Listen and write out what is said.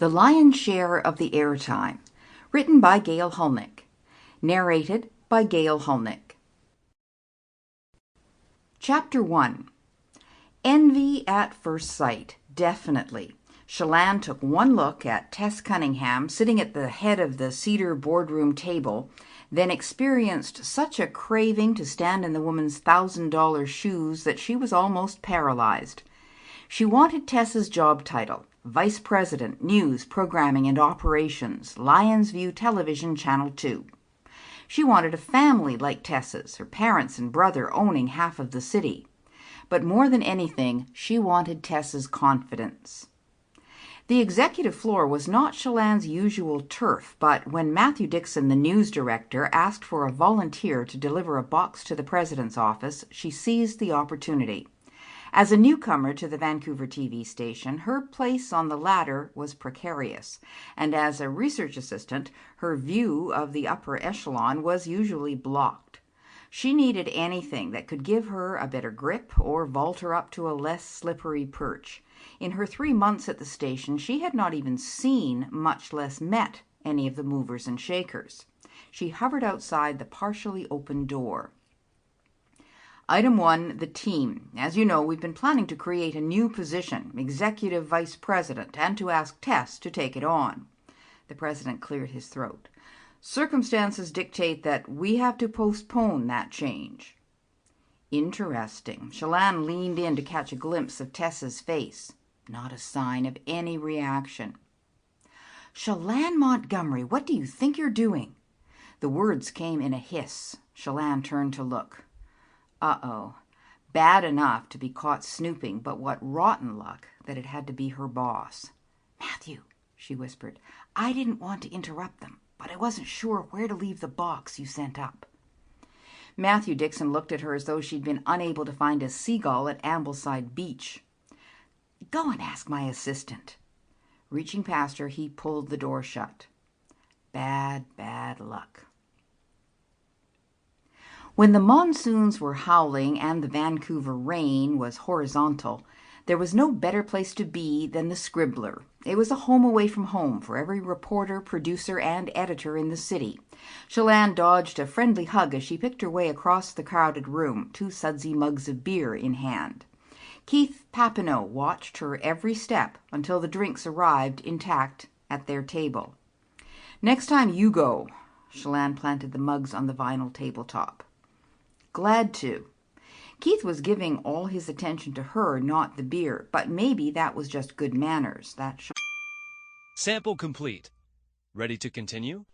The Lion's Share of the Airtime, written by Gail Hulnick, narrated by Gail Hulnick. Chapter 1. Envy at first sight, definitely. Chelan took one look at Tess Cunningham sitting at the head of the cedar boardroom table, then experienced such a craving to stand in the woman's $1,000 shoes that she was almost paralyzed. She wanted Tess's job title, Vice President, News, Programming and Operations, Lions View Television Channel 2. She wanted a family like Tess's, her parents and brother owning half of the city. But more than anything, she wanted Tess's confidence. The executive floor was not Chelan's usual turf, but when Matthew Dixon, the news director, asked for a volunteer to deliver a box to the president's office, she seized the opportunity. As a newcomer to the Vancouver TV station, her place on the ladder was precarious, and as a research assistant, her view of the upper echelon was usually blocked. She needed anything that could give her a better grip or vault her up to a less slippery perch. In her 3 months at the station, she had not even seen, much less met, any of the movers and shakers. She hovered outside the partially open door. Item 1, the team. As you know, we've been planning to create a new position, Executive Vice President, and to ask Tess to take it on. The president cleared his throat. Circumstances dictate that we have to postpone that change. Interesting. Chelan leaned in to catch a glimpse of Tess's face. Not a sign of any reaction. Chelan Montgomery, what do you think you're doing? The words came in a hiss. Chelan turned to look. Uh-oh. Bad enough to be caught snooping, but what rotten luck that it had to be her boss. Matthew, she whispered, I didn't want to interrupt them, but I wasn't sure where to leave the box you sent up. Matthew Dixon looked at her as though she'd been unable to find a seagull at Ambleside Beach. Go and ask my assistant. Reaching past her, he pulled the door shut. Bad luck. When the monsoons were howling and the Vancouver rain was horizontal, there was no better place to be than the Scribbler. It was a home away from home for every reporter, producer, and editor in the city. Chelan dodged a friendly hug as she picked her way across the crowded room, 2 sudsy mugs of beer in hand. Keith Papineau watched her every step until the drinks arrived intact at their table. Next time you go. Chelan planted the mugs on the vinyl tabletop. Glad to. Keith was giving all his attention to her, not the beer, but maybe that was just good manners. Sample complete. Ready to continue?